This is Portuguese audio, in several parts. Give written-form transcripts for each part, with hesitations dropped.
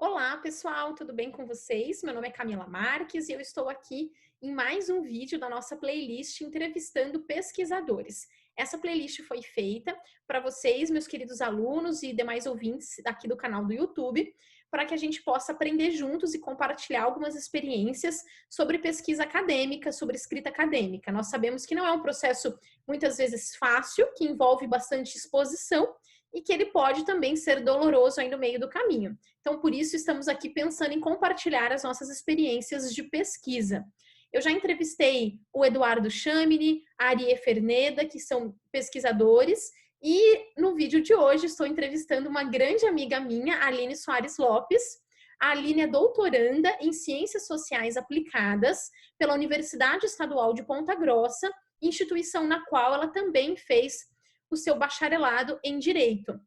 Olá, pessoal, tudo bem com vocês? Meu nome é Camila Marques e eu estou aqui em mais um vídeo da nossa playlist entrevistando pesquisadores. Essa playlist foi feita para vocês, meus queridos alunos e demais ouvintes aqui do canal do YouTube, para que a gente possa aprender juntos e compartilhar algumas experiências sobre pesquisa acadêmica, sobre escrita acadêmica. Nós sabemos que não é um processo muitas vezes fácil, que envolve bastante exposição e que ele pode também ser doloroso aí no meio do caminho. Então, por isso, estamos aqui pensando em compartilhar as nossas experiências de pesquisa. Eu já entrevistei o Eduardo Chamini, a Arie Ferneda, que são pesquisadores, e no vídeo de hoje estou entrevistando uma grande amiga minha, a Aline Soares Lopes. A Aline é doutoranda em Ciências Sociais Aplicadas pela Universidade Estadual de Ponta Grossa, instituição na qual ela também fez o seu bacharelado em Direito.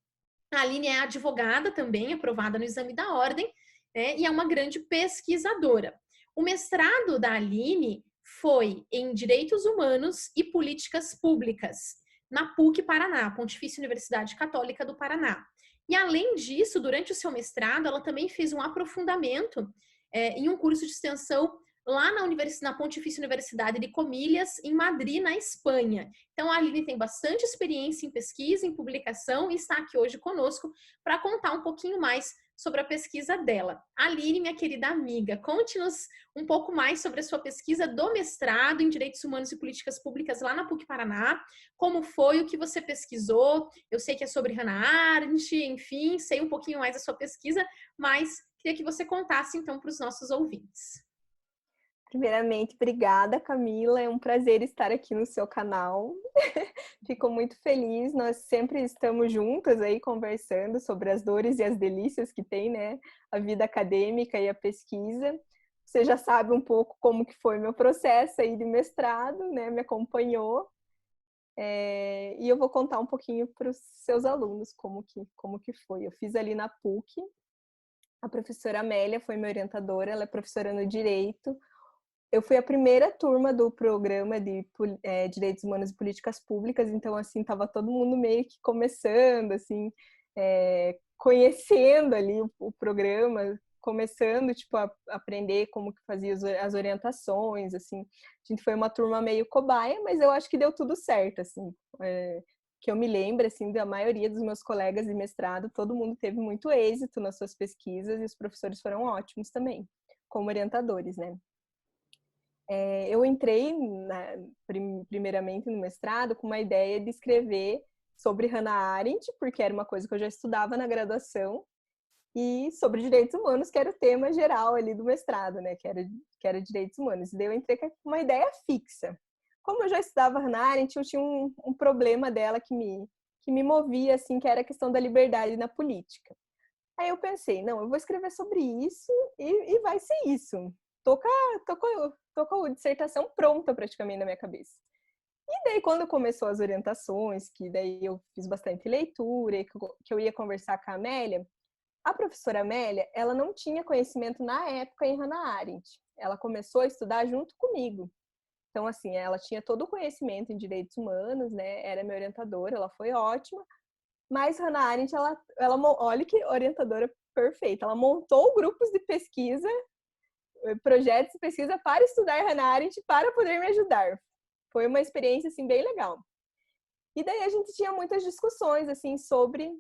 A Aline é advogada também, aprovada no exame da ordem, né, e é uma grande pesquisadora. O mestrado da Aline foi em Direitos Humanos e Políticas Públicas, na PUC Paraná, Pontifícia Universidade Católica do Paraná. E além disso, durante o seu mestrado, ela também fez um aprofundamento em um curso de extensão lá na Pontifícia Universidade de Comilhas, em Madrid, na Espanha. Então, a Aline tem bastante experiência em pesquisa, em publicação, e está aqui hoje conosco para contar um pouquinho mais sobre a pesquisa dela. Aline, minha querida amiga, conte-nos um pouco mais sobre a sua pesquisa do mestrado em Direitos Humanos e Políticas Públicas lá na PUC Paraná. Como foi, o que você pesquisou? Eu sei que é sobre Hannah Arendt, enfim, sei um pouquinho mais da sua pesquisa, mas queria que você contasse então para os nossos ouvintes. Primeiramente, obrigada, Camila. É um prazer estar aqui no seu canal. Fico muito feliz. Nós sempre estamos juntas aí conversando sobre as dores e as delícias que tem, né, a vida acadêmica e a pesquisa. Você já sabe um pouco como que foi meu processo aí de mestrado, né? Me acompanhou. E eu vou contar um pouquinho para os seus alunos como que foi. Eu fiz ali na PUC. A professora Amélia foi minha orientadora. Ela é professora no Direito. Eu fui a primeira turma do programa de Direitos Humanos e Políticas Públicas, então, assim, estava todo mundo meio que começando, assim, conhecendo ali o programa, começando, tipo, a aprender como que fazia as orientações, assim. A gente foi uma turma meio cobaia, mas eu acho que deu tudo certo, assim. Que eu me lembro, assim, da maioria dos meus colegas de mestrado, todo mundo teve muito êxito nas suas pesquisas e os professores foram ótimos também, como orientadores, né? Eu entrei primeiramente no mestrado com uma ideia de escrever sobre Hannah Arendt, porque era uma coisa que eu já estudava na graduação, e sobre direitos humanos, que era o tema geral ali do mestrado, né, que era direitos humanos. E daí eu entrei com uma ideia fixa. Como eu já estudava Hannah Arendt, eu tinha um problema dela que me movia, assim, que era a questão da liberdade na política. Aí eu pensei, não, eu vou escrever sobre isso e vai ser isso. Tô com a dissertação pronta praticamente na minha cabeça. E daí, quando começou as orientações, que daí eu fiz bastante leitura, que eu ia conversar com a Amélia, a professora Amélia, ela não tinha conhecimento na época em Hannah Arendt. Ela começou a estudar junto comigo. Então, assim, ela tinha todo o conhecimento em direitos humanos, né? Era minha orientadora, ela foi ótima. Mas Hannah Arendt, olha que orientadora perfeita. Ela montou grupos de pesquisa, projetos de pesquisa para estudar Hannah Arendt para poder me ajudar. Foi uma experiência, assim, bem legal. E daí a gente tinha muitas discussões, assim, sobre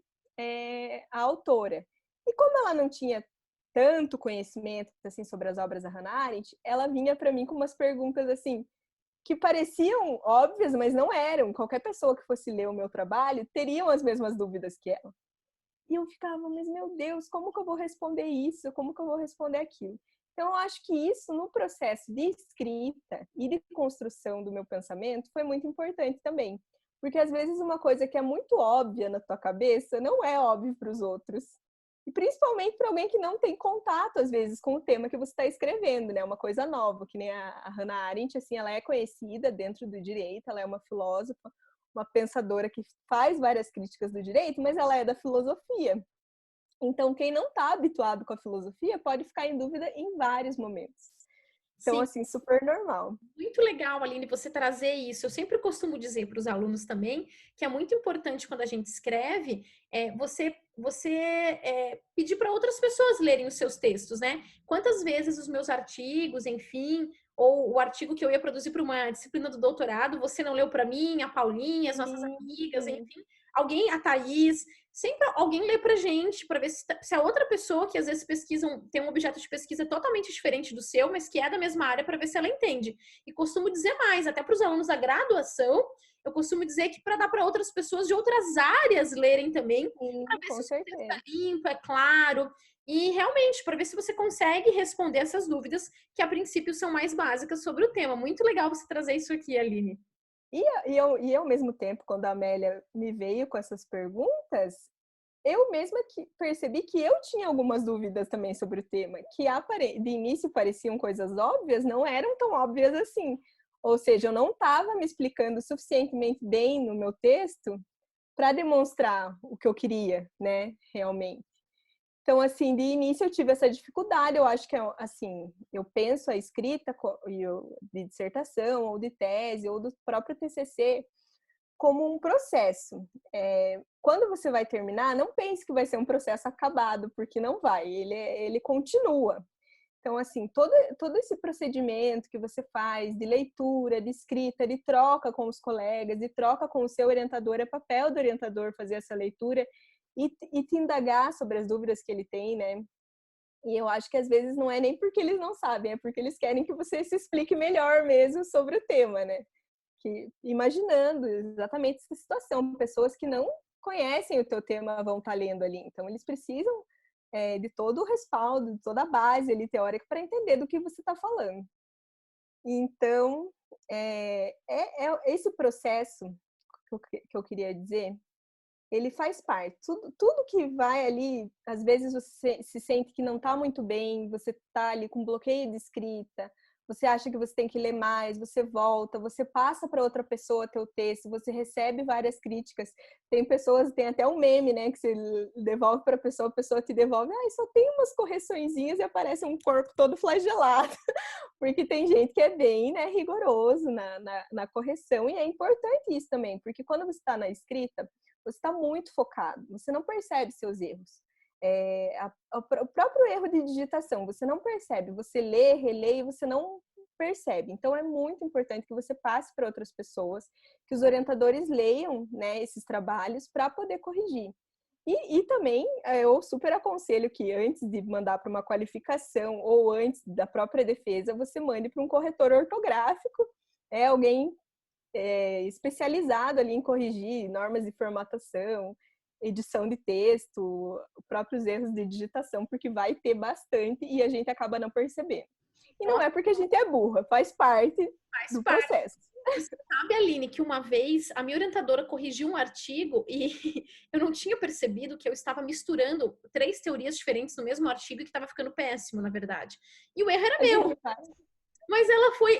a autora. E como ela não tinha tanto conhecimento, assim, sobre as obras da Hannah Arendt, ela vinha para mim com umas perguntas, assim, que pareciam óbvias, mas não eram. Qualquer pessoa que fosse ler o meu trabalho teriam as mesmas dúvidas que ela. E eu ficava, mas meu Deus, como que eu vou responder isso? Como que eu vou responder aquilo? Então, eu acho que isso, no processo de escrita e de construção do meu pensamento, foi muito importante também. Porque, às vezes, uma coisa que é muito óbvia na tua cabeça não é óbvio para os outros. E principalmente para alguém que não tem contato, às vezes, com o tema que você está escrevendo, né? Uma coisa nova, que nem a Hannah Arendt, assim, ela é conhecida dentro do direito, ela é uma filósofa, uma pensadora que faz várias críticas do direito, mas ela é da filosofia. Então, quem não está habituado com a filosofia pode ficar em dúvida em vários momentos. Então, Sim. assim, super normal. Muito legal, Aline, você trazer isso. Eu sempre costumo dizer para os alunos também que é muito importante quando a gente escreve, você pedir para outras pessoas lerem os seus textos, né? Quantas vezes os meus artigos, enfim, ou o artigo que eu ia produzir para uma disciplina do doutorado, você não leu para mim, a Paulinha, as nossas Sim, amigas, sim. enfim, alguém, a Thaís, sempre alguém lê pra gente para ver se a outra pessoa que às vezes pesquisam tem um objeto de pesquisa totalmente diferente do seu, mas que é da mesma área, para ver se ela entende. E costumo dizer mais, até para os alunos da graduação, eu costumo dizer que para dar para outras pessoas de outras áreas lerem também, para Sim, ver se com o seu texto certeza. está limpo, é claro, e realmente para ver se você consegue responder essas dúvidas que a princípio são mais básicas sobre o tema. Muito legal você trazer isso aqui, Aline. E ao mesmo tempo, quando a Amélia me veio com essas perguntas, eu mesma que percebi que eu tinha algumas dúvidas também sobre o tema, que de início pareciam coisas óbvias, não eram tão óbvias assim. Ou seja, eu não estava me explicando suficientemente bem no meu texto para demonstrar o que eu queria, né, realmente. Então, assim, de início eu tive essa dificuldade, eu acho que, assim, eu penso a escrita de dissertação, ou de tese, ou do próprio TCC, como um processo. Quando você vai terminar, não pense que vai ser um processo acabado, porque não vai, ele continua. Então, assim, todo esse procedimento que você faz de leitura, de escrita, de troca com os colegas, de troca com o seu orientador, é papel do orientador fazer essa leitura e te indagar sobre as dúvidas que ele tem, né? E eu acho que às vezes não é nem porque eles não sabem, é porque eles querem que você se explique melhor mesmo sobre o tema, né? Que, imaginando exatamente essa situação, pessoas que não conhecem o teu tema vão estar lendo ali, então eles precisam de todo o respaldo, de toda a base ali teórica para entender do que você está falando. Então, esse processo que eu queria dizer, ele faz parte. Tudo que vai ali, às vezes você se sente que não está muito bem, você está ali com bloqueio de escrita, você acha que você tem que ler mais, você volta, você passa para outra pessoa teu texto, você recebe várias críticas. Tem até um meme, né, que você devolve para a pessoa te devolve, só tem umas correçõezinhas e aparece um corpo todo flagelado. Porque tem gente que é bem, né, rigoroso na correção, e é importante isso também, porque quando você está na escrita, você está muito focado, você não percebe seus erros. O próprio erro de digitação, você não percebe, você lê, relê e você não percebe. Então, é muito importante que você passe para outras pessoas, que os orientadores leiam, né, esses trabalhos para poder corrigir. E também eu super aconselho que antes de mandar para uma qualificação ou antes da própria defesa, você mande para um corretor ortográfico, alguém especializado ali em corrigir normas de formatação, edição de texto, próprios erros de digitação, porque vai ter bastante e a gente acaba não percebendo. E não Nossa, é porque a gente é burra, faz parte faz do parte. processo. Você sabe, Aline, que uma vez a minha orientadora corrigiu um artigo e eu não tinha percebido que eu estava misturando 3 teorias diferentes no mesmo artigo e que estava ficando péssimo, na verdade. E o erro era A meu. gente faz. Mas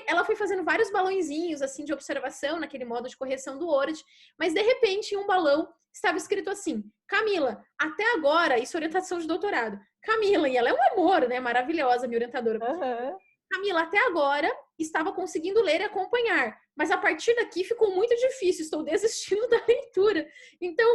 ela foi fazendo vários balãozinhos assim de observação naquele modo de correção do Word, mas de repente em um balão estava escrito assim: Camila, até agora, isso é orientação de doutorado. Camila, e ela é um amor, né? Maravilhosa, minha orientadora. Uhum. Camila, até agora estava conseguindo ler e acompanhar, mas a partir daqui ficou muito difícil, estou desistindo da leitura. Então,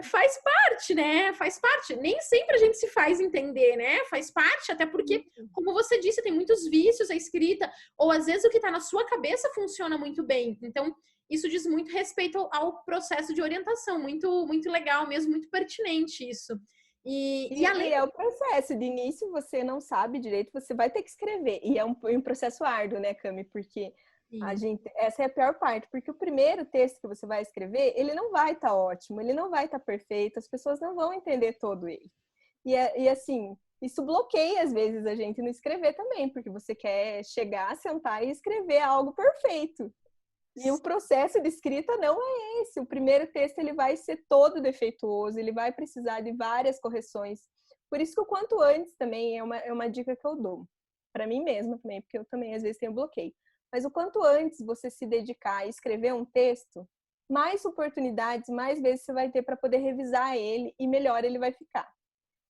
faz parte, né? Faz parte. Nem sempre a gente se faz entender, né? Faz parte, até porque, como você disse, tem muitos vícios a escrita, ou às vezes o que está na sua cabeça funciona muito bem. Então, isso diz muito respeito ao processo de orientação. Muito, muito legal mesmo, muito pertinente isso. E além. E é o processo, de início você não sabe direito, você vai ter que escrever. E é um processo árduo, né, Cami? Porque essa é a pior parte, porque o primeiro texto que você vai escrever, ele não vai estar ótimo, ele não vai estar perfeito, as pessoas não vão entender todo ele. E assim, isso bloqueia às vezes a gente no escrever também, porque você quer chegar, sentar e escrever algo perfeito. E o processo de escrita não é esse. O primeiro texto ele vai ser todo defeituoso, ele vai precisar de várias correções. Por isso que o quanto antes também é uma dica que eu dou. Para mim mesma também, porque eu também às vezes tenho bloqueio. Mas o quanto antes você se dedicar a escrever um texto, mais oportunidades, mais vezes você vai ter para poder revisar ele e melhor ele vai ficar.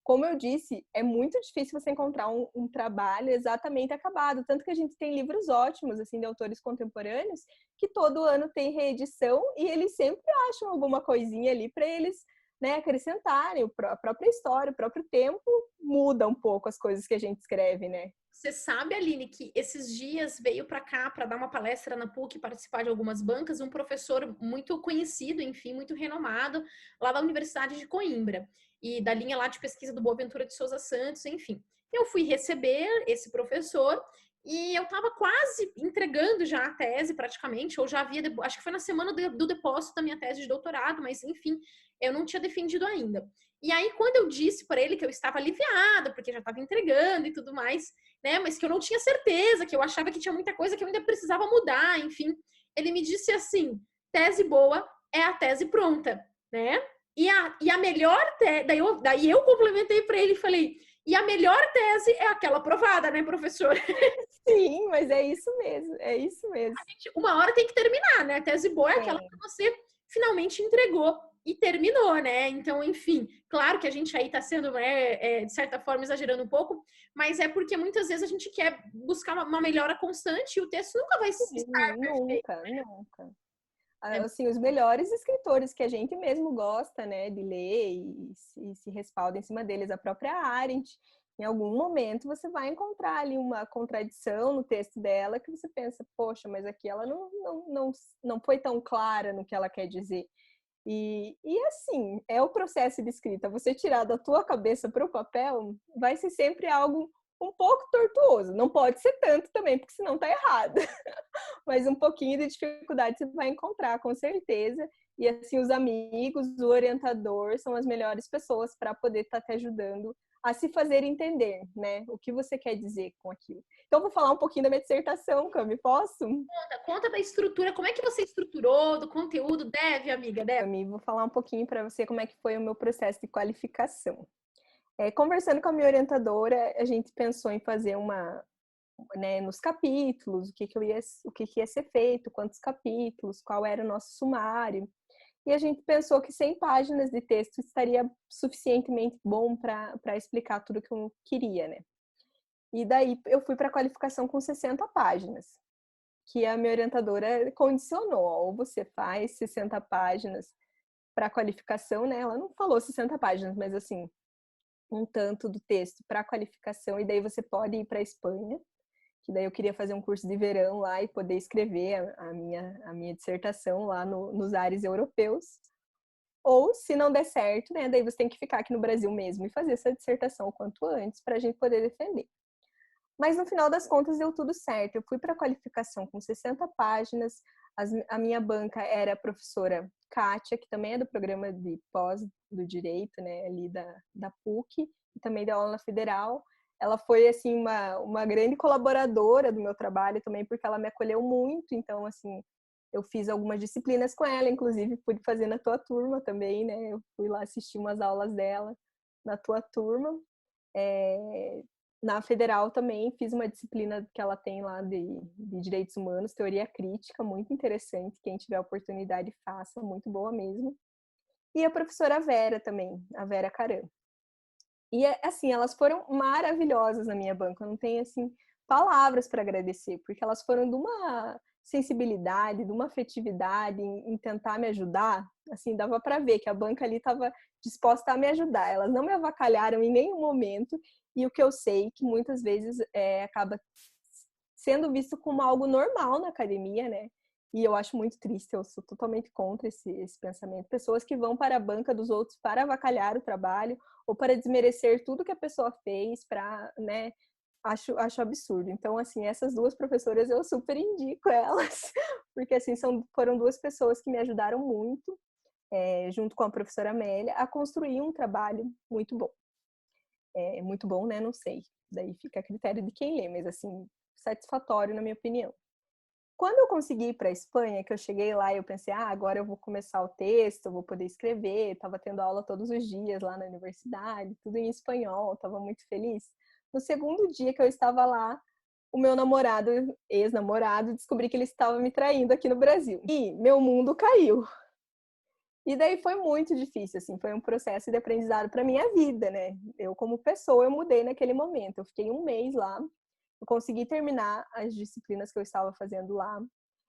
Como eu disse, é muito difícil você encontrar um trabalho exatamente acabado. Tanto que a gente tem livros ótimos, assim, de autores contemporâneos, que todo ano tem reedição e eles sempre acham alguma coisinha ali para eles né, acrescentarem a própria história, o próprio tempo muda um pouco as coisas que a gente escreve, né? Você sabe, Aline, que esses dias veio para cá para dar uma palestra na PUC, participar de algumas bancas, um professor muito conhecido, enfim, muito renomado, lá da Universidade de Coimbra, e da linha lá de pesquisa do Boaventura de Souza Santos, enfim. Eu fui receber esse professor e eu estava quase entregando já a tese, praticamente, ou já havia, acho que foi na semana do depósito da minha tese de doutorado, mas enfim, eu não tinha defendido ainda. E aí, quando eu disse para ele que eu estava aliviada, porque já estava entregando e tudo mais, né? Mas que eu não tinha certeza, que eu achava que tinha muita coisa que eu ainda precisava mudar, enfim. Ele me disse assim: tese boa é a tese pronta, né? E a melhor tese, daí eu complementei para ele e falei: e a melhor tese é aquela aprovada, né, professor? Sim, mas é isso mesmo, é isso mesmo. Uma hora tem que terminar, né? A tese boa é aquela que você finalmente entregou e terminou, né? Então, enfim, claro que a gente aí tá sendo, né, de certa forma, exagerando um pouco, mas é porque muitas vezes a gente quer buscar uma melhora constante e o texto nunca vai estar perfeito. Nunca, nunca. Né? Assim, os melhores escritores que a gente mesmo gosta, né, de ler e se respalda em cima deles, a própria Arendt, em algum momento você vai encontrar ali uma contradição no texto dela que você pensa, poxa, mas aqui ela não foi tão clara no que ela quer dizer. E assim, é o processo de escrita. Você tirar da tua cabeça para o papel vai ser sempre algo um pouco tortuoso. Não pode ser tanto também, porque senão tá errado. Mas um pouquinho de dificuldade você vai encontrar, com certeza. E assim, os amigos, o orientador são as melhores pessoas para poder estar te ajudando a se fazer entender, né? O que você quer dizer com aquilo. Então, vou falar um pouquinho da minha dissertação, Cami, posso? Conta da estrutura, como é que você estruturou, do conteúdo, deve, amiga, deve. Cami, vou falar um pouquinho para você como é que foi o meu processo de qualificação. Conversando com a minha orientadora, a gente pensou em fazer né, nos capítulos, o que ia ser feito, quantos capítulos, qual era o nosso sumário. E a gente pensou que 100 páginas de texto estaria suficientemente bom para explicar tudo que eu queria, né? E daí eu fui para a qualificação com 60 páginas, que a minha orientadora condicionou, ou você faz 60 páginas para a qualificação, né? Ela não falou 60 páginas, mas assim, um tanto do texto para a qualificação, e daí você pode ir para a Espanha, que daí eu queria fazer um curso de verão lá e poder escrever a minha dissertação lá nos ares europeus. Ou, se não der certo, né, daí você tem que ficar aqui no Brasil mesmo e fazer essa dissertação o quanto antes para a gente poder defender. Mas no final das contas deu tudo certo. Eu fui para a qualificação com 60 páginas. A minha banca era a professora Kátia, que também é do programa de pós do direito, né, ali da PUC, e também da aula na Federal. Ela foi, assim, uma grande colaboradora do meu trabalho também, porque ela me acolheu muito. Então, assim, eu fiz algumas disciplinas com ela, inclusive pude fazer na tua turma também, né? Eu fui lá assistir umas aulas dela na tua turma. Na Federal também fiz uma disciplina que ela tem lá de Direitos Humanos, Teoria Crítica, muito interessante. Quem tiver oportunidade, faça, muito boa mesmo. E a professora Vera também, a Vera Caram. E, assim, elas foram maravilhosas na minha banca. Eu não tenho, assim, palavras para agradecer, porque elas foram de uma sensibilidade, de uma afetividade em tentar me ajudar. Assim, dava para ver que a banca ali estava disposta a me ajudar. Elas não me avacalharam em nenhum momento. E o que eu sei que muitas vezes acaba sendo visto como algo normal na academia, né? E eu acho muito triste, eu sou totalmente contra esse pensamento. Pessoas que vão para a banca dos outros para avacalhar o trabalho ou para desmerecer tudo que a pessoa fez, para, né? Acho absurdo. Então, assim, essas duas professoras eu super indico elas, porque, assim, foram duas pessoas que me ajudaram muito, junto com a professora Amélia, a construir um trabalho muito bom. Muito bom, né? Não sei. Daí fica a critério de quem lê, mas, assim, satisfatório, na minha opinião. Quando eu consegui ir para a Espanha, que eu cheguei lá e eu pensei, agora eu vou começar o texto, eu vou poder escrever, estava tendo aula todos os dias lá na universidade, tudo em espanhol, estava muito feliz. No segundo dia que eu estava lá, o meu namorado, ex-namorado, descobri que ele estava me traindo aqui no Brasil. E meu mundo caiu. E daí foi muito difícil, assim, foi um processo de aprendizado para minha vida, né? Eu, como pessoa, eu mudei naquele momento. Eu fiquei um mês lá, eu consegui terminar as disciplinas que eu estava fazendo lá.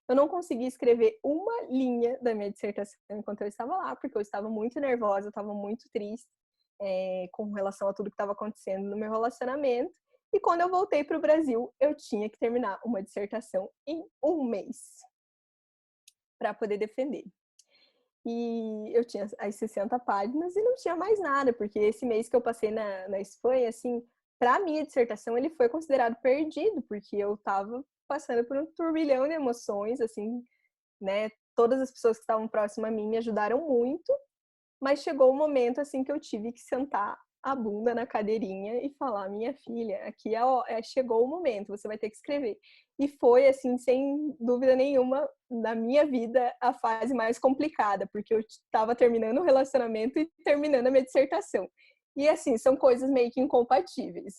Eu não consegui escrever uma linha da minha dissertação enquanto eu estava lá, porque eu estava muito nervosa, eu estava muito triste com relação a tudo que estava acontecendo no meu relacionamento. E quando eu voltei para o Brasil, eu tinha que terminar uma dissertação em um mês para poder defender. E eu tinha as 60 páginas e não tinha mais nada, porque esse mês que eu passei na Espanha, assim, para minha dissertação, ele foi considerado perdido, porque eu estava passando por um turbilhão de emoções, assim, né? Todas as pessoas que estavam próximas a mim me ajudaram muito, mas chegou o momento, assim, que eu tive que sentar a bunda na cadeirinha e falar: minha filha, aqui chegou o momento, você vai ter que escrever. E foi, assim, sem dúvida nenhuma, na minha vida, a fase mais complicada, porque eu estava terminando o relacionamento e terminando a minha dissertação. E, assim, são coisas meio que incompatíveis.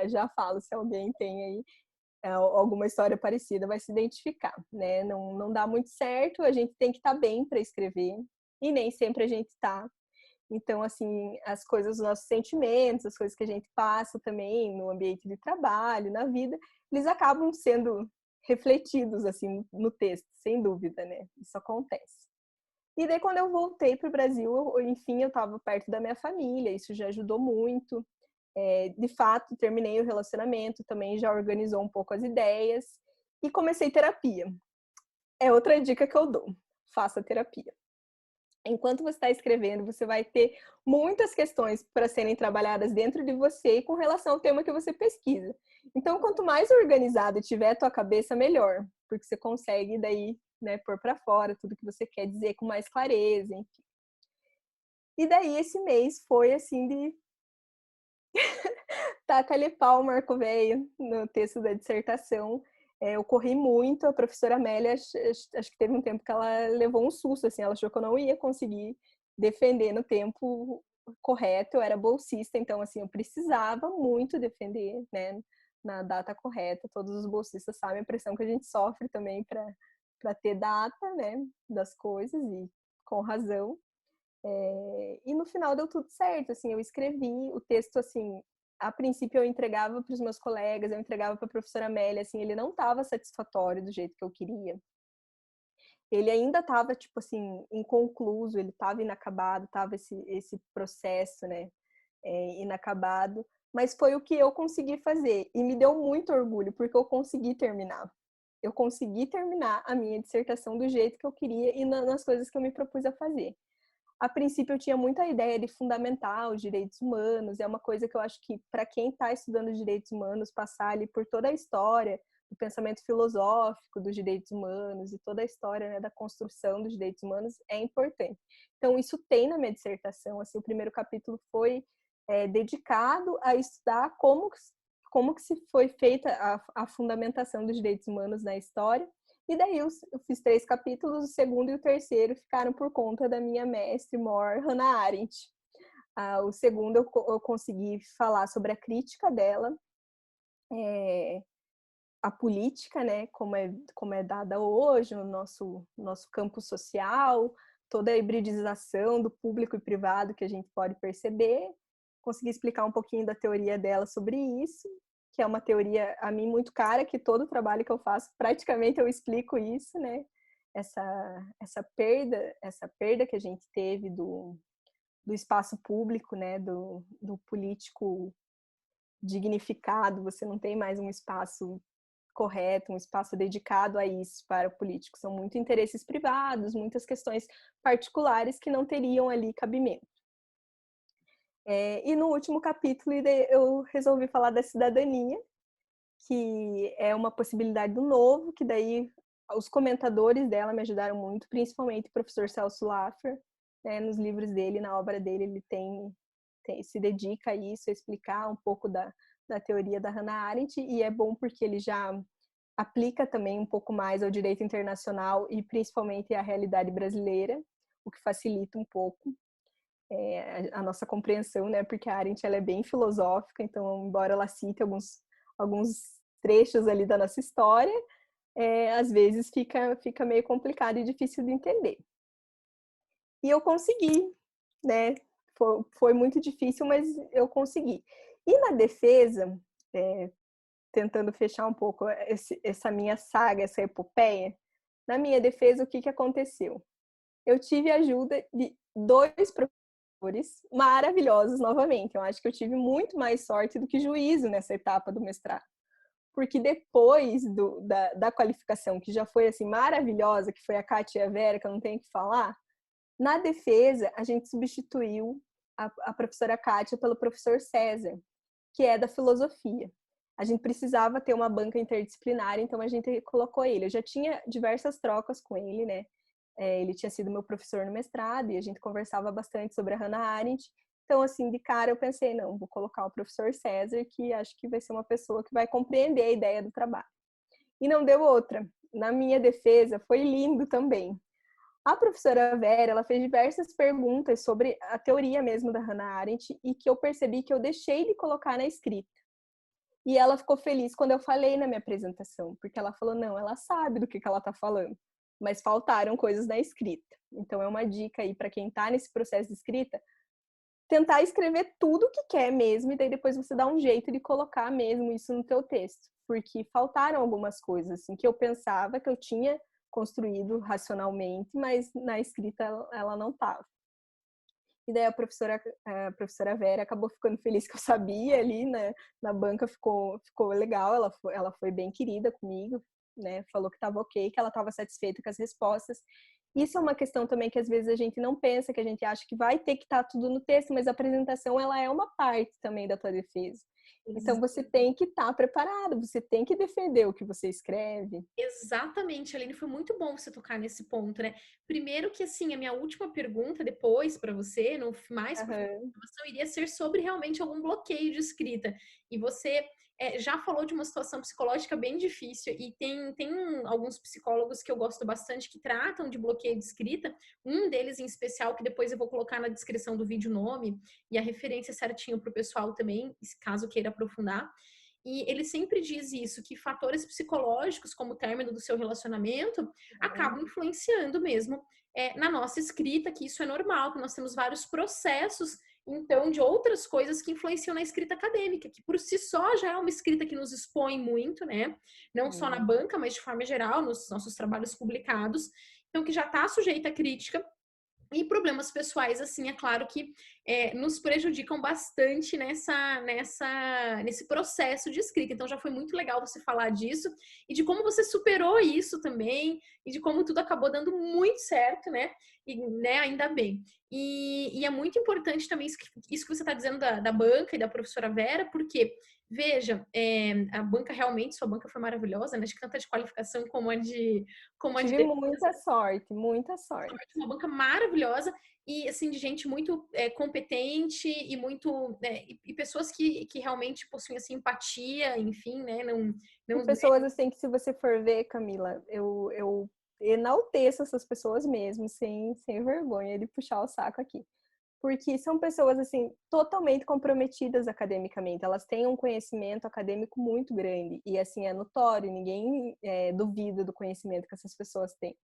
Já falo, se alguém tem aí alguma história parecida, vai se identificar, né? Não dá muito certo, a gente tem que estar bem para escrever, e nem sempre a gente está. Então, assim, as coisas, os nossos sentimentos, as coisas que a gente passa também no ambiente de trabalho, na vida, eles acabam sendo refletidos, assim, no texto, sem dúvida, né? Isso acontece. E daí, quando eu voltei para o Brasil, enfim, eu estava perto da minha família, isso já ajudou muito. De fato, terminei o relacionamento, também já organizou um pouco as ideias e comecei terapia. É outra dica que eu dou: faça terapia. Enquanto você está escrevendo, você vai ter muitas questões para serem trabalhadas dentro de você e com relação ao tema que você pesquisa. Então, quanto mais organizado tiver a tua cabeça, melhor, porque você consegue daí, né, pôr para fora tudo que você quer dizer com mais clareza, enfim. E daí esse mês foi assim de taca-lhe pau, Marco Velho, no texto da dissertação. Eu corri muito, a professora Amélia, acho que teve um tempo que ela levou um susto, assim, ela achou que eu não ia conseguir defender no tempo correto, eu era bolsista, então, assim, eu precisava muito defender, né, na data correta. Todos os bolsistas sabem a pressão que a gente sofre também para ter data, né, das coisas, e com razão. E no final deu tudo certo, assim, eu escrevi o texto, assim, a princípio eu entregava para os meus colegas, eu entregava para a professora Amélia, assim, ele não estava satisfatório do jeito que eu queria. Ele ainda estava, tipo assim, inconcluso, ele estava inacabado, estava esse processo, né, inacabado, mas foi o que eu consegui fazer e me deu muito orgulho, porque eu consegui terminar. Eu consegui terminar a minha dissertação do jeito que eu queria e nas coisas que eu me propus a fazer. A princípio eu tinha muita ideia de fundamentar os direitos humanos, é uma coisa que eu acho que para quem está estudando direitos humanos, passar ali por toda a história do pensamento filosófico dos direitos humanos e toda a história, né, da construção dos direitos humanos é importante. Então isso tem na minha dissertação, assim, o primeiro capítulo foi dedicado a estudar como que se foi feita a fundamentação dos direitos humanos na história. E daí eu fiz 3 capítulos, o segundo e o terceiro ficaram por conta da minha mestre mor, Hannah Arendt. O segundo eu consegui falar sobre a crítica dela, a política, né, como é dada hoje no nosso campo social, toda a hibridização do público e privado que a gente pode perceber. Consegui explicar um pouquinho da teoria dela sobre isso, que é uma teoria a mim muito cara, que todo trabalho que eu faço, praticamente eu explico isso, né? Essa perda que a gente teve do espaço público, né? Do político dignificado, você não tem mais um espaço correto, um espaço dedicado a isso para o político. São muitos interesses privados, muitas questões particulares que não teriam ali cabimento. E no último capítulo eu resolvi falar da cidadania, que é uma possibilidade do novo, que daí os comentadores dela me ajudaram muito, principalmente o professor Celso Laffer, né, nos livros dele, na obra dele, ele se dedica a isso, a explicar um pouco da teoria da Hannah Arendt, e é bom porque ele já aplica também um pouco mais ao direito internacional e principalmente à realidade brasileira, o que facilita um pouco a nossa compreensão, né? Porque a Arendt ela é bem filosófica, então, embora ela cite alguns trechos ali da nossa história, às vezes fica meio complicado e difícil de entender. E eu consegui, né? Foi muito difícil, mas eu consegui. E na defesa, tentando fechar um pouco essa minha saga, essa epopeia, Na minha defesa, o que que aconteceu? Eu tive a ajuda de 2 professores maravilhosos novamente. Eu acho que eu tive muito mais sorte do que juízo nessa etapa do mestrado. Porque depois da qualificação, que já foi assim maravilhosa, que foi a Kátia e a Vera, que eu não tenho que falar, na defesa a gente substituiu a professora Kátia pelo professor César, que é da filosofia. A gente precisava ter uma banca interdisciplinar, então a gente colocou ele. Eu já tinha diversas trocas com ele, né? Ele tinha sido meu professor no mestrado e a gente conversava bastante sobre a Hannah Arendt. Então, assim, de cara eu pensei, não, vou colocar o professor César, que acho que vai ser uma pessoa que vai compreender a ideia do trabalho. E não deu outra. Na minha defesa, foi lindo também. A professora Vera, ela fez diversas perguntas sobre a teoria mesmo da Hannah Arendt e que eu percebi que eu deixei de colocar na escrita. E ela ficou feliz quando eu falei na minha apresentação, porque ela falou, não, ela sabe do que ela está falando, mas faltaram coisas na escrita. Então é uma dica aí para quem está nesse processo de escrita, tentar escrever tudo o que quer mesmo, e daí depois você dá um jeito de colocar mesmo isso no teu texto, porque faltaram algumas coisas assim, que eu pensava que eu tinha construído racionalmente, mas na escrita ela não estava. E daí a professora Vera acabou ficando feliz que eu sabia ali, né? Na banca ficou legal, ela foi bem querida comigo, né? Falou que estava ok, que ela estava satisfeita com as respostas. Isso é uma questão também que às vezes a gente não pensa, que a gente acha que vai ter que estar tudo no texto, mas a apresentação ela é uma parte também da tua defesa. Então você tem que estar preparado, você tem que defender o que você escreve. Exatamente, Aline, foi muito bom você tocar nesse ponto, né? Primeiro que, assim, a minha última pergunta depois para você, no mais Uhum. informação, iria ser sobre realmente algum bloqueio de escrita. E você já falou de uma situação psicológica bem difícil e tem alguns psicólogos que eu gosto bastante que tratam de bloqueio de escrita. Um deles em especial, que depois eu vou colocar na descrição do vídeo o nome e a referência certinho para o pessoal também, caso queira aprofundar. E ele sempre diz isso, que fatores psicológicos, como o término do seu relacionamento, acabam influenciando mesmo na nossa escrita, que isso é normal, que nós temos vários processos, então, de outras coisas que influenciam na escrita acadêmica, que por si só já é uma escrita que nos expõe muito, né? Não só na banca, mas de forma geral, nos nossos trabalhos publicados. Então, que já está sujeita a crítica. E problemas pessoais, assim, é claro que nos prejudicam bastante nesse processo de escrita. Então, já foi muito legal você falar disso e de como você superou isso também e de como tudo acabou dando muito certo, né? E, né, ainda bem. E é muito importante também isso que você está dizendo da banca e da professora Vera, porque veja, a banca realmente, sua banca foi maravilhosa, né? De tanta de qualificação como a de Tive muita sorte, muita sorte. uma banca maravilhosa e assim de gente muito competente e muito e pessoas que realmente possuem assim empatia, enfim, né? E Não pessoas assim que se você for ver, Camila, eu enalteço essas pessoas mesmo, sem vergonha de puxar o saco aqui. Porque são pessoas assim totalmente comprometidas academicamente, elas têm um conhecimento acadêmico muito grande e assim é notório, ninguém duvida do conhecimento que essas pessoas têm.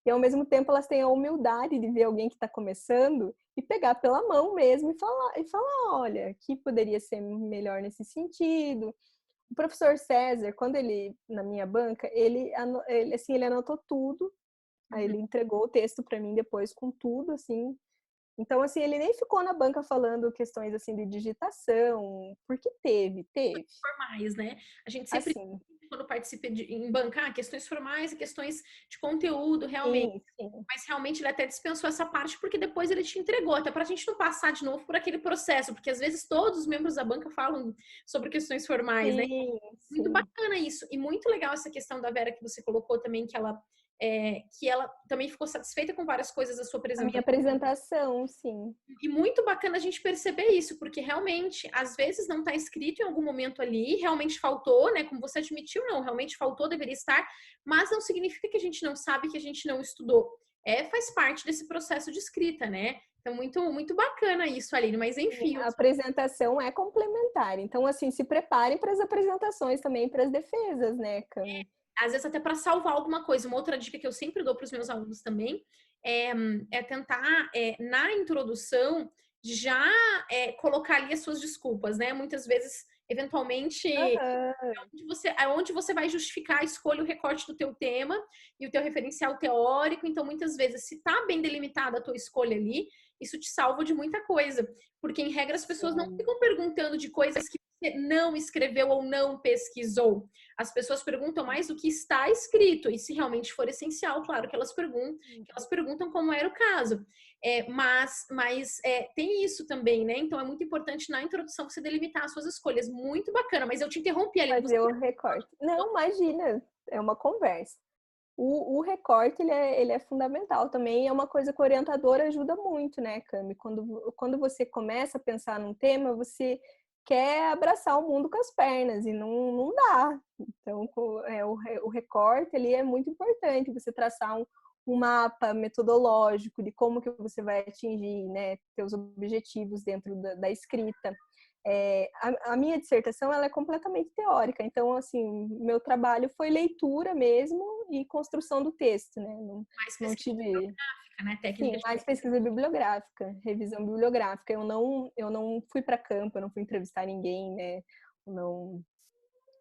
E ao mesmo tempo elas têm a humildade de ver alguém que está começando e pegar pela mão mesmo e falar, olha, aqui poderia ser melhor nesse sentido. O professor César, quando ele na minha banca, ele anotou tudo, aí ele entregou o texto para mim depois com tudo assim. Então, assim, ele nem ficou na banca falando questões assim de digitação, porque teve. formais, né? A gente sempre Assim, quando participa em bancar questões formais e questões de conteúdo, realmente. sim. Mas realmente ele até dispensou essa parte porque depois ele te entregou, até para a gente não passar de novo por aquele processo, porque às vezes todos os membros da banca falam sobre questões formais, né? Sim, Muito sim. bacana isso. E muito legal essa questão da Vera que você colocou também, que ela também ficou satisfeita com várias coisas da sua A minha apresentação. apresentação, sim. E muito bacana a gente perceber isso, porque realmente, às vezes não está escrito em algum momento ali, realmente faltou, né? Como você admitiu, não, realmente faltou, deveria estar, mas não significa que a gente não sabe, que a gente não estudou. Faz parte desse processo de escrita, né? Então, muito, muito bacana isso, Aline. Mas, enfim, A apresentação é complementar. Então, assim, se preparem para as apresentações também, para as defesas, né, Cami? às vezes até para salvar alguma coisa. Uma outra dica que eu sempre dou para os meus alunos também tentar, na introdução, já colocar ali as suas desculpas, né? Muitas vezes Eventualmente, Aham. onde você vai justificar, escolha o recorte do teu tema e o teu referencial teórico. Então, muitas vezes, se tá bem delimitada a tua escolha ali, isso te salva de muita coisa. Porque, em regra, as pessoas não Sim. ficam perguntando de coisas que você não escreveu ou não pesquisou. As pessoas perguntam mais o que está escrito. E se realmente for essencial, claro que elas perguntam como era o caso. Mas tem isso também, né? Então é muito importante na introdução você delimitar as suas escolhas. Muito bacana, mas eu te interrompi, Aline. Você... Fazer o recorte. Não, imagina, é uma conversa. O recorte, ele é fundamental também, é uma coisa que o orientador ajuda muito, né, Cami? Quando você começa a pensar num tema, você quer abraçar o mundo com as pernas, e não dá. Então, o recorte, ele é muito importante, você traçar um mapa metodológico de como que você vai atingir, né, seus objetivos dentro da escrita. A minha dissertação, ela é completamente teórica, então, assim, meu trabalho foi leitura mesmo e construção do texto, né? Mais Não pesquisa tive, bibliográfica, né? Técnica sim, de mais pesquisa. pesquisa bibliográfica, revisão bibliográfica. Eu não fui para campo, eu não fui entrevistar ninguém, né? Eu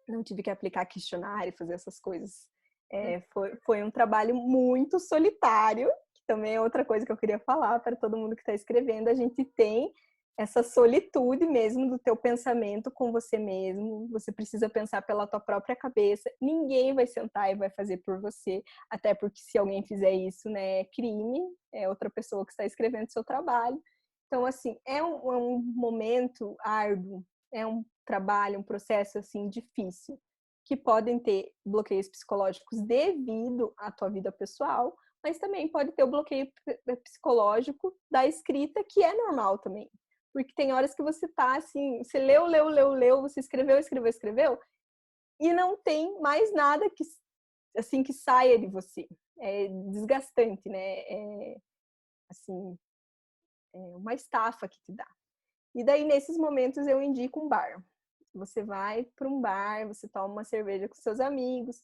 não tive que aplicar questionário, fazer essas coisas. Foi um trabalho muito solitário, que também é outra coisa que eu queria falar para todo mundo que está escrevendo. A gente tem essa solitude mesmo do teu pensamento com você mesmo. Você precisa pensar pela tua própria cabeça. Ninguém vai sentar e vai fazer por você, até porque se alguém fizer isso, né, é crime, é outra pessoa que está escrevendo seu trabalho. Então, assim, é um momento árduo, é um trabalho, um processo, assim, difícil, que podem ter bloqueios psicológicos devido à tua vida pessoal, mas também pode ter o bloqueio psicológico da escrita, que é normal também. Porque tem horas que você tá assim, você leu, você escreveu, e não tem mais nada que, assim, que saia de você. É desgastante, né? Assim, é uma estafa que te dá. E daí, nesses momentos, eu indico um bar. Você vai para um bar, você toma uma cerveja com seus amigos,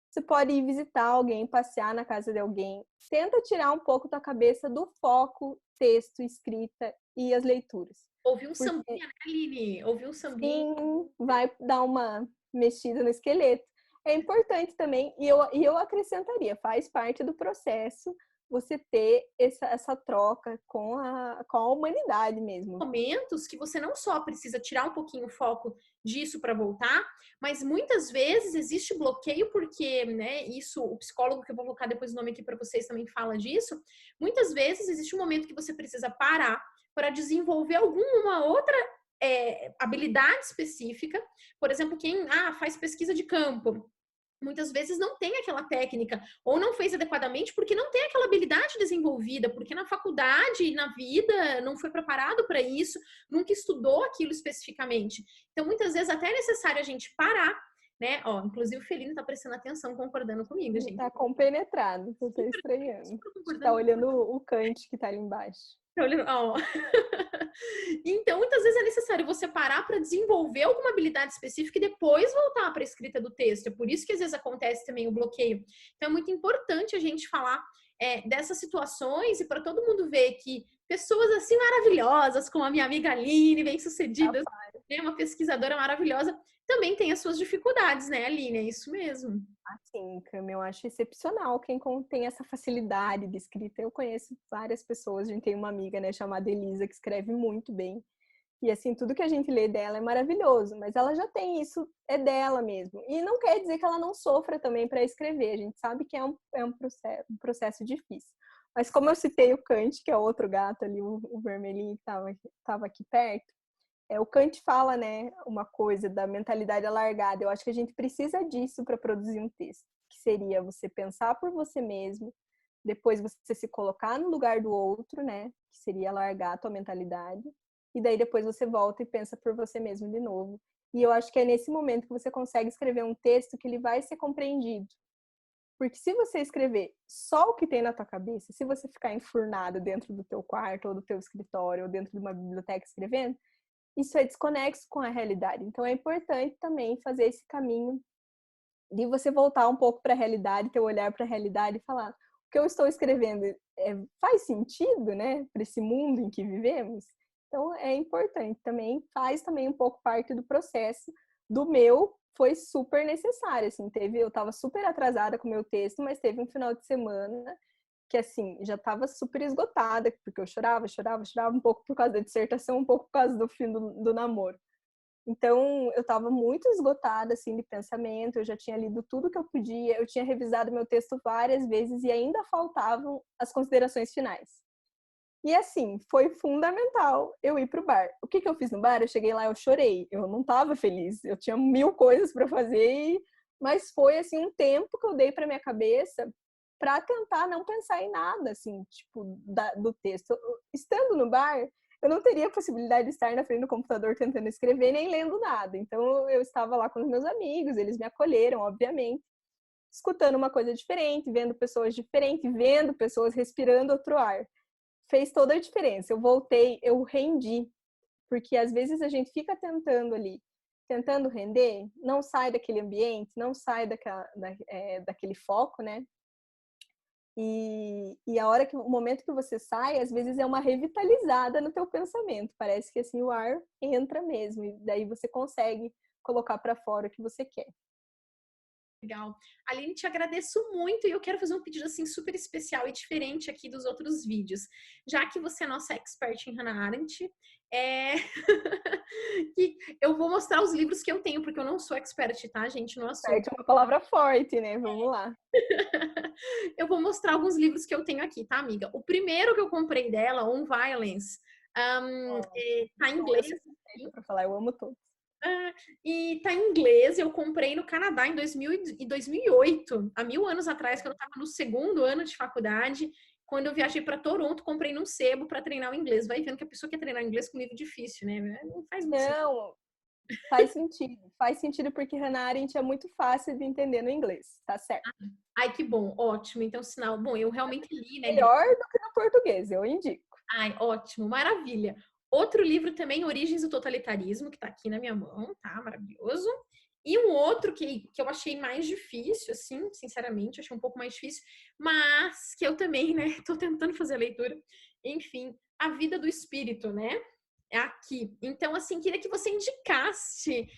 você pode ir visitar alguém, passear na casa de alguém. Tenta tirar um pouco da cabeça do foco, texto, escrita e as leituras. Ouviu um Porque, sambinha, né, Aline? Ouviu um sambinha. sim, vai dar uma mexida no esqueleto. É importante também, e eu acrescentaria, faz parte do processo você ter essa troca com a humanidade mesmo. Momentos que você não só precisa tirar um pouquinho o foco disso para voltar, mas muitas vezes existe bloqueio porque, né, isso, o psicólogo que eu vou colocar depois o nome aqui para vocês também fala disso. Muitas vezes existe um momento que você precisa parar para desenvolver alguma outra habilidade específica. Por exemplo, quem faz pesquisa de campo, muitas vezes não tem aquela técnica ou não fez adequadamente porque não tem aquela habilidade desenvolvida, porque na faculdade e na vida não foi preparado para isso, nunca estudou aquilo especificamente. Então, muitas vezes até é necessário a gente parar, né? Ó, inclusive o Felino tá prestando atenção, concordando comigo, gente. Tá compenetrado, você tá Super, estranhando. super Tá concordando. olhando o Kant que tá ali embaixo. Ó. Então, muitas vezes é necessário você parar para desenvolver alguma habilidade específica e depois voltar para a escrita do texto. É por isso que às vezes acontece também o bloqueio. Então, é muito importante a gente falar dessas situações e para todo mundo ver que pessoas assim maravilhosas, como a minha amiga Aline, bem-sucedidas, né, uma pesquisadora maravilhosa, também tem as suas dificuldades, né, Aline? É isso mesmo. Assim, Cami, eu acho excepcional quem tem essa facilidade de escrita. Eu conheço várias pessoas, a gente tem uma amiga, né, chamada Elisa, que escreve muito bem. E assim, tudo que a gente lê dela é maravilhoso, mas ela já tem isso, é dela mesmo. E não quer dizer que ela não sofra também para escrever. A gente sabe que é um processo difícil. Mas como eu citei o Kant, que é outro gato ali, o vermelhinho que estava aqui perto, o Kant fala, né, uma coisa da mentalidade alargada. Eu acho que a gente precisa disso para produzir um texto, que seria você pensar por você mesmo, depois você se colocar no lugar do outro, né, que seria alargar a tua mentalidade, e daí depois você volta e pensa por você mesmo de novo. E eu acho que é nesse momento que você consegue escrever um texto que ele vai ser compreendido. Porque se você escrever só o que tem na tua cabeça, se você ficar enfurnado dentro do teu quarto ou do teu escritório ou dentro de uma biblioteca escrevendo, isso é desconexo com a realidade. Então é importante também fazer esse caminho de você voltar um pouco para a realidade, ter o olhar para a realidade e falar: o que eu estou escrevendo faz sentido, né, para esse mundo em que vivemos? Então, é importante também, faz também um pouco parte do processo. Do meu, foi super necessário, assim, eu estava super atrasada com o meu texto, mas teve um final de semana que, assim, já estava super esgotada, porque eu chorava, chorava, chorava um pouco por causa da dissertação, um pouco por causa do fim do namoro. Então, eu estava muito esgotada, assim, de pensamento, eu já tinha lido tudo que eu podia, eu tinha revisado meu texto várias vezes e ainda faltavam as considerações finais. E assim, foi fundamental eu ir pro bar. O que eu fiz no bar? Eu cheguei lá, eu chorei. Eu não estava feliz. Eu tinha 1000 coisas para fazer, mas foi assim um tempo que eu dei para minha cabeça para tentar não pensar em nada, assim, tipo, do texto. Estando no bar, eu não teria a possibilidade de estar na frente do computador tentando escrever nem lendo nada. Então eu estava lá com os meus amigos, eles me acolheram, obviamente, escutando uma coisa diferente, vendo pessoas diferentes, vendo pessoas respirando outro ar. Fez toda a diferença. Eu voltei, eu rendi, porque às vezes a gente fica tentando ali, tentando render, não sai daquele ambiente, não sai daquele foco, né? E a hora que o momento que você sai, às vezes é uma revitalizada no teu pensamento. Parece que assim o ar entra mesmo e daí você consegue colocar para fora o que você quer. Legal. Aline, te agradeço muito e eu quero fazer um pedido assim super especial e diferente aqui dos outros vídeos. Já que você é nossa expert em Hannah Arendt, que eu vou mostrar os livros que eu tenho, porque eu não sou expert, tá, gente, no assunto. Certo, é uma palavra forte, né? Vamos lá. Eu vou mostrar alguns livros que eu tenho aqui, tá, amiga? O primeiro que eu comprei dela, On Violence, tá em Eu inglês. sou suspeita para falar, eu amo todos. Ah, e tá em inglês, eu comprei no Canadá em 2008, há 1000 anos atrás, quando eu estava no segundo ano de faculdade. Quando eu viajei para Toronto, comprei num sebo para treinar o inglês. Vai vendo que a pessoa quer treinar inglês com livro difícil, né? Não faz muito sentido. Não, faz sentido. Faz sentido porque Hannah Arendt é muito fácil de entender no inglês, tá certo? Ai, que bom, ótimo. Então, sinal. Bom, eu realmente li, né? Li. Melhor do que no português, eu indico. Ai, ótimo, maravilha. Outro livro também, Origens do Totalitarismo, que tá aqui na minha mão, tá? Maravilhoso. E um outro que eu achei mais difícil, assim, sinceramente, achei um pouco mais difícil, mas que eu também, né, tô tentando fazer a leitura. Enfim, A Vida do Espírito, né? É aqui. Então, assim, queria que você indicasse,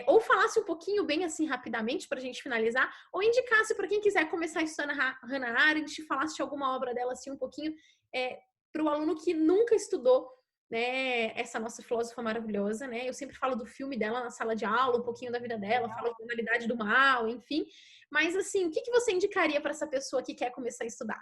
ou falasse um pouquinho bem assim rapidamente para a gente finalizar, ou indicasse para quem quiser começar estudando a Hannah Arendt, falasse de alguma obra dela assim um pouquinho, para o aluno que nunca estudou, né, essa nossa filósofa maravilhosa, né? Eu sempre falo do filme dela na sala de aula, um pouquinho da vida dela, falo de banalidade do mal, enfim. Mas assim, o que você indicaria para essa pessoa que quer começar a estudar?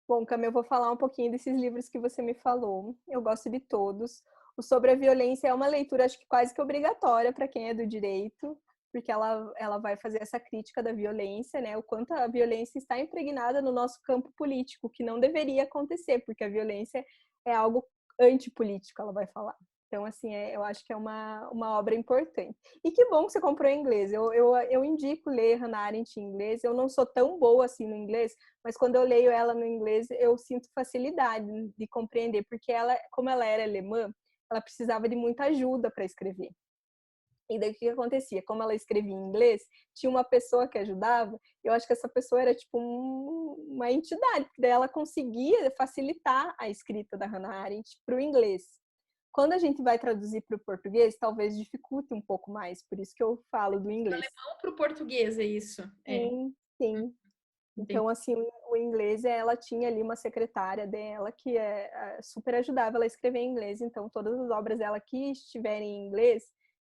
Bom, Cami, eu vou falar um pouquinho desses livros que você me falou. Eu gosto de todos. O Sobre a Violência é uma leitura, acho que quase que obrigatória para quem é do direito, porque ela vai fazer essa crítica da violência, né? O quanto a violência está impregnada no nosso campo político, que não deveria acontecer, porque a violência é algo antipolítico, ela vai falar. Então, assim, eu acho que é uma obra importante. E que bom que você comprou em inglês. Eu indico ler Hannah Arendt em inglês. Eu não sou tão boa assim no inglês, mas quando eu leio ela no inglês, eu sinto facilidade de compreender, porque ela, como ela era alemã, ela precisava de muita ajuda para escrever. E daí o que acontecia? Como ela escrevia em inglês, tinha uma pessoa que ajudava, eu acho que essa pessoa era tipo uma entidade, porque daí ela conseguia facilitar a escrita da Hannah Arendt para o inglês. Quando a gente vai traduzir para o português, talvez dificulte um pouco mais, por isso que eu falo do Do inglês. alemão para o português, é isso. Sim, sim. Entendi. Então, assim, o inglês, ela tinha ali uma secretária dela que super ajudava ela a escrever em inglês. Então, todas as obras dela que estiverem em inglês,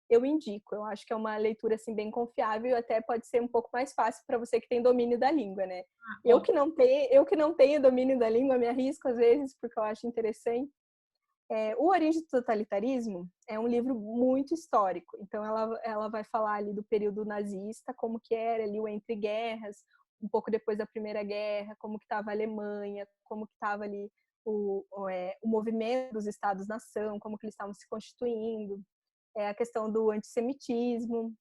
eu indico. Eu acho que é uma leitura, assim, bem confiável e até pode ser um pouco mais fácil para você que tem domínio da língua, né? Ó, Eu que não tenho domínio da língua, me arrisco às vezes, porque eu acho interessante. O Origem do Totalitarismo é um livro muito histórico. Então, ela vai falar ali do período nazista, como que era ali o entre guerras, um pouco depois da Primeira Guerra, como que estava a Alemanha, como que estava ali o movimento dos Estados-nação, como que eles estavam se constituindo, a questão do antissemitismo.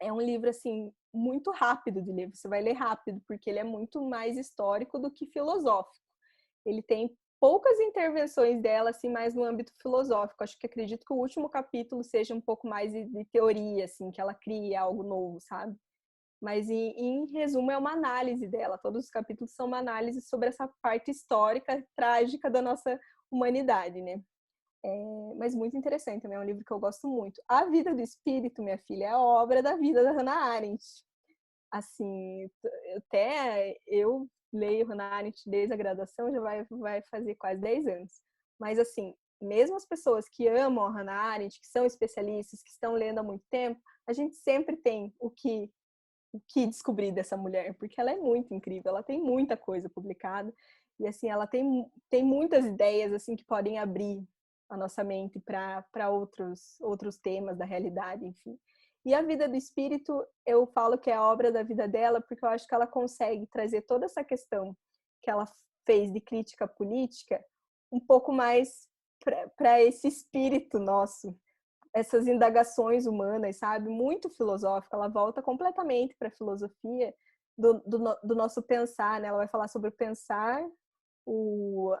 É um livro, assim, muito rápido de ler. Você vai ler rápido, porque ele é muito mais histórico do que filosófico. Ele tem poucas intervenções dela, assim, mais no âmbito filosófico. Acredito que o último capítulo seja um pouco mais de teoria, assim, que ela cria algo novo, sabe? Mas, em resumo, é uma análise dela. Todos os capítulos são uma análise sobre essa parte histórica, trágica da nossa humanidade, né? Mas muito interessante também, é um livro que eu gosto muito. A Vida do Espírito, minha filha, é a obra da vida da Hannah Arendt. Assim, até eu leio Hannah Arendt desde a graduação, já vai fazer quase 10 anos. Mas, assim, mesmo as pessoas que amam a Hannah Arendt, que são especialistas, que estão lendo há muito tempo, a gente sempre tem o que descobrir dessa mulher, porque ela é muito incrível, ela tem muita coisa publicada, e, assim, ela tem muitas ideias, assim, que podem abrir a nossa mente para outros temas da realidade, enfim. E a Vida do Espírito, eu falo que é a obra da vida dela, porque eu acho que ela consegue trazer toda essa questão que ela fez de crítica política um pouco mais para esse espírito nosso, essas indagações humanas, sabe? Muito filosófica. Ela volta completamente para a filosofia do nosso pensar, né? Ela vai falar sobre o pensar, o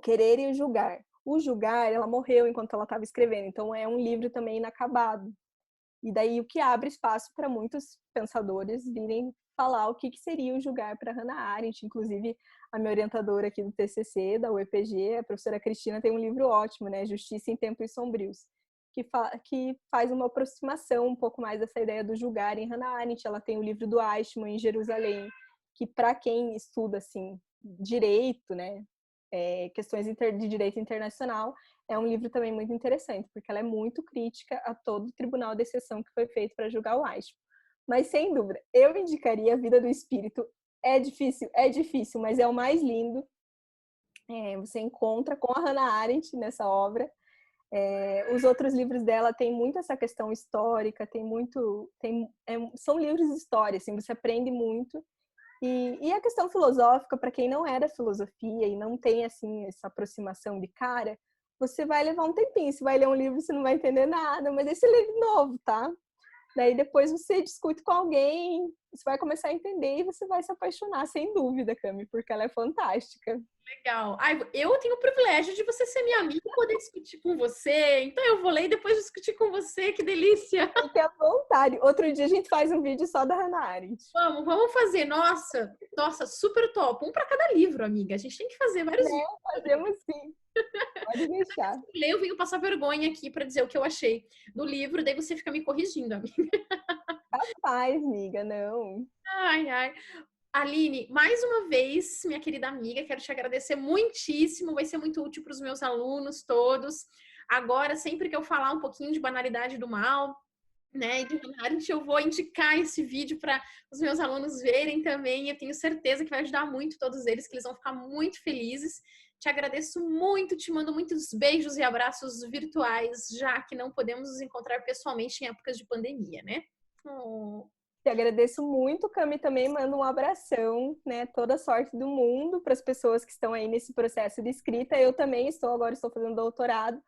querer e o julgar. O julgar, ela morreu enquanto ela estava escrevendo, então é um livro também inacabado. E daí o que abre espaço para muitos pensadores virem falar o que seria o julgar para Hannah Arendt. Inclusive, a minha orientadora aqui do TCC, da UEPG, a professora Cristina, tem um livro ótimo, né? Justiça em Tempos Sombrios, que faz uma aproximação um pouco mais dessa ideia do julgar em Hannah Arendt. Ela tem o livro do Eichmann, em Jerusalém, que para quem estuda assim direito, né? Questões de direito internacional, é um livro também muito interessante, porque ela é muito crítica a todo o tribunal de exceção que foi feito para julgar o Eichmann. Mas, sem dúvida, eu indicaria A Vida do Espírito. É difícil, mas é o mais lindo. Você encontra com a Hannah Arendt nessa obra. Os outros livros dela têm muito essa questão histórica, são livros de história, assim, você aprende muito. E a questão filosófica, para quem não é da filosofia e não tem assim essa aproximação de cara, você vai levar um tempinho. Você vai ler um livro, você não vai entender nada, mas esse livro novo, tá? Daí depois você discute com alguém, você vai começar a entender e você vai se apaixonar, sem dúvida, Cami, porque ela é fantástica. Legal. Ai, eu tenho o privilégio de você ser minha amiga e poder discutir com você. Então eu vou ler e depois discutir com você. Que delícia! Fique à vontade. Outro dia a gente faz um vídeo só da Hannah Arendt. Vamos fazer. Nossa, super top. Um para cada livro, amiga. A gente tem que fazer vários vídeos. Fazemos sim. Pode deixar. Eu venho passar vergonha aqui para dizer o que eu achei do livro, daí você fica me corrigindo, amiga. Capaz, amiga, não. Ai, ai. Aline, mais uma vez, minha querida amiga, quero te agradecer muitíssimo. Vai ser muito útil para os meus alunos todos. Agora, sempre que eu falar um pouquinho de banalidade do mal, né, de Hannah Arendt, eu vou indicar esse vídeo para os meus alunos verem também. Eu tenho certeza que vai ajudar muito todos eles, que eles vão ficar muito felizes. Te agradeço muito, te mando muitos beijos e abraços virtuais, já que não podemos nos encontrar pessoalmente em épocas de pandemia, né? Oh. Te agradeço muito, Cami, também mando um abração, né? Toda sorte do mundo para as pessoas que estão aí nesse processo de escrita. Eu também estou fazendo doutorado.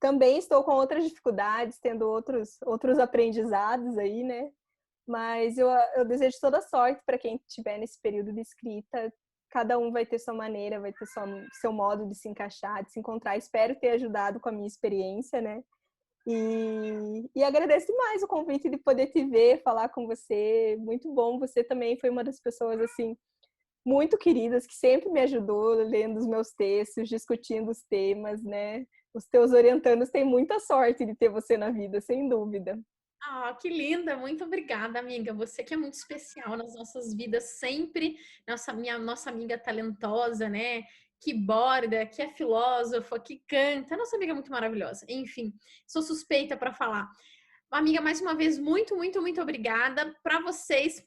Também estou com outras dificuldades, tendo outros aprendizados aí, né? Mas eu desejo toda sorte para quem estiver nesse período de escrita. Cada um vai ter sua maneira, vai ter seu modo de se encaixar, de se encontrar. Espero ter ajudado com a minha experiência, né? E agradeço demais o convite de poder te ver, falar com você. Muito bom. Você também foi uma das pessoas, assim, muito queridas, que sempre me ajudou lendo os meus textos, discutindo os temas, né? Os teus orientandos têm muita sorte de ter você na vida, sem dúvida. Ah, que linda! Muito obrigada, amiga. Você que é muito especial nas nossas vidas, sempre. Nossa amiga talentosa, né? Que borda, que é filósofa, que canta. Nossa amiga é muito maravilhosa. Enfim, sou suspeita para falar. Amiga, mais uma vez, muito obrigada. Para vocês,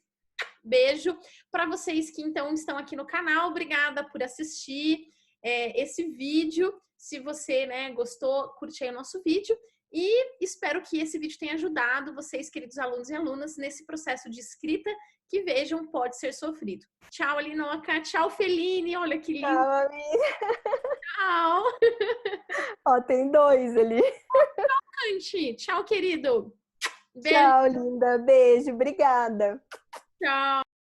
beijo. Para vocês que então estão aqui no canal, obrigada por assistir esse vídeo. Se você, né, gostou, curte aí o nosso vídeo. E espero que esse vídeo tenha ajudado vocês, queridos alunos e alunas, nesse processo de escrita que, vejam, pode ser sofrido. Tchau, Alinoca. Tchau, Feline. Olha que lindo. Tchau, amiga. Tchau. Ó, tem dois ali. Tchau, tchau, querido. Beijo. Tchau, linda. Beijo. Obrigada. Tchau.